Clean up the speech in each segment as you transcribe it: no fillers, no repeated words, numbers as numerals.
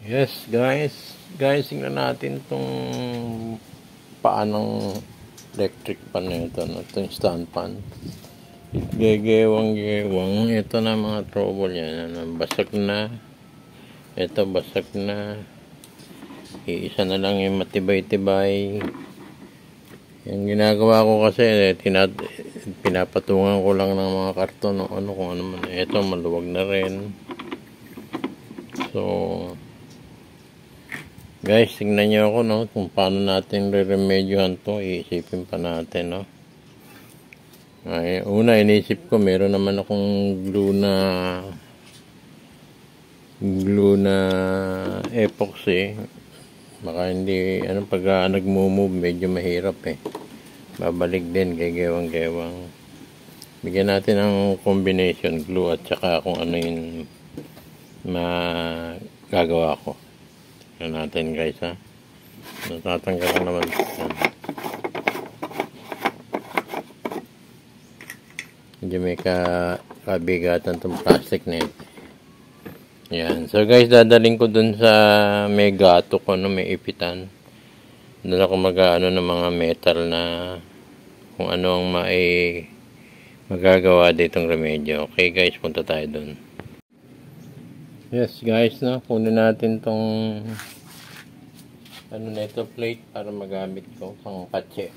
Yes guys, tingnan natin itong paanong electric pan na ito, no? Itong stand pan. Gegewang ito na mga trouble yan, ano? Basag na ito, basag na. Iisa na lang yung matibay-tibay. Yung ginagawa ko kasi pinapatungan ko lang ng mga karton, no? Kung ano man. Ito maluwag na rin. So guys, tingnan nyo ako, no, kung paano natin re-remedyohan to. Iisipin pa natin, no. Ay, una inisip ko, meron naman akong glue na epoxy. Baka hindi, pag nagmo-move, medyo mahirap eh. Babalik din, gegewang-gewang. Bigyan natin ng combination glue at saka kung ano yung magagawa ko. Yan natin guys, ha. Natatanggal ko naman. Yan. Medyo may kabigatan itong plastic na ito. Yan. So guys, dadaling ko dun sa may gato ko, may ipitan. Doon ako mag-ano ng mga metal na kung ano ang magagawa ditong remedyo. Okay guys, punta tayo dun. Yes guys, no, kunin natin tong na ito, plate para magamit ko pang katse.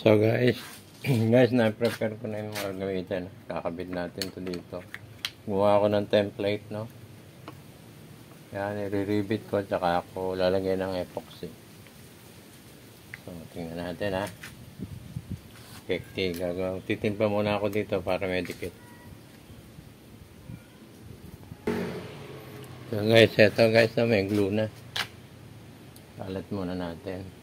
So guys, na-prepare ko na yung mga gamitin. Kakabit natin to dito. Gumawa ako ng template, no. Yan, i-ribbit ko, tsaka ako lalagyan ng epoxy. So, tingnan natin, ha. Titimpa muna ako dito para may dikit. So guys, eto guys, may glue na. Kalat muna natin.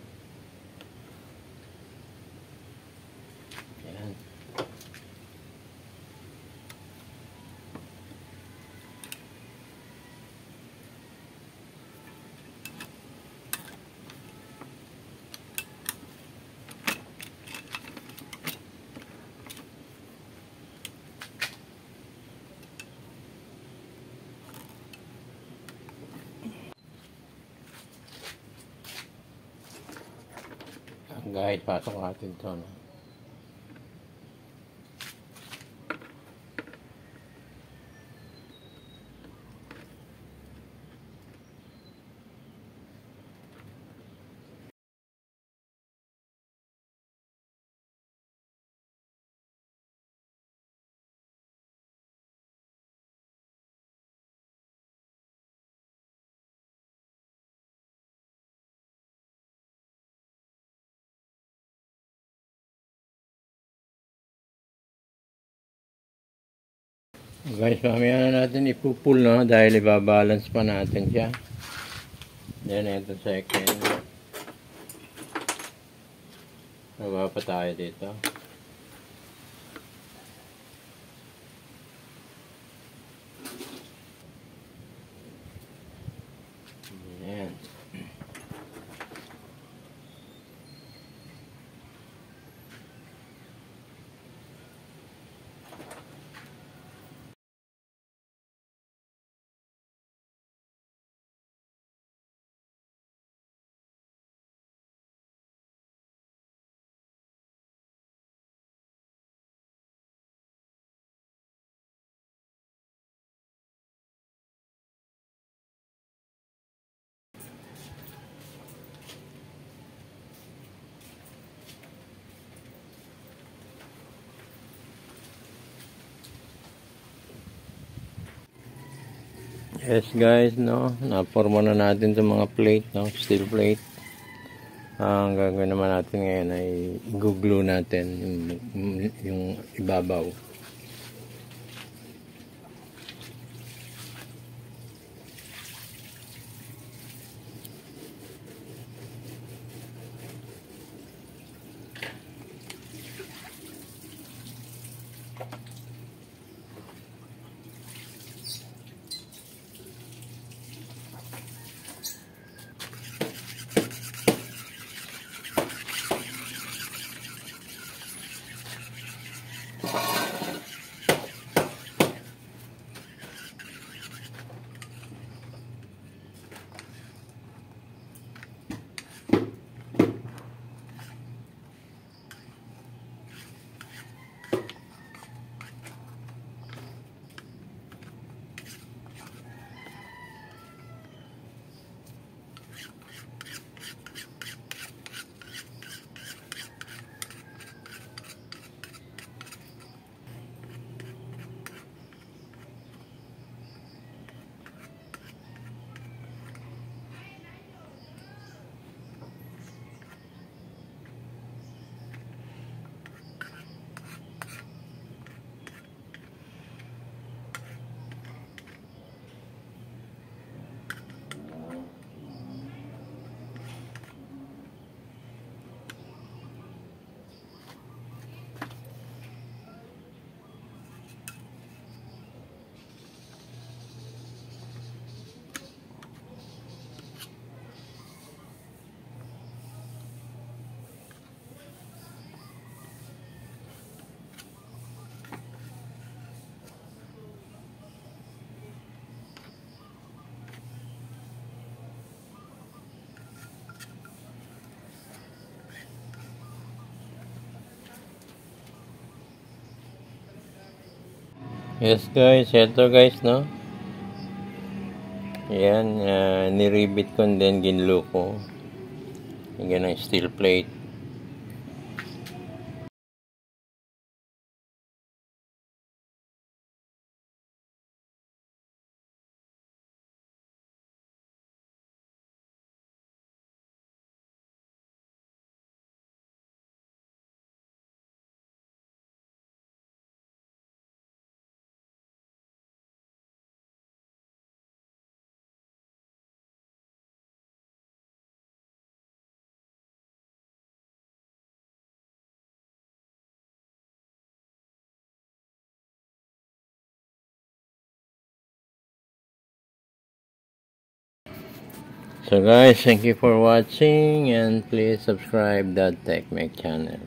Guys, pasok natin ito, no. Guys, mamaya na natin ipupul, no, dahil ibabalance pa natin siya. Then, ito second. Baba pa tayo dito. Ayan. Yes guys, no, naporma na natin sa mga plate, no, steel plate. Ang gagawin naman natin ngayon ay i-glue natin yung ibabaw. Yes guys, eto guys, no? Yan, niribit ko and then ginlo ko. Yan ang steel plate. So guys, thank you for watching and please subscribe that TechMech channel.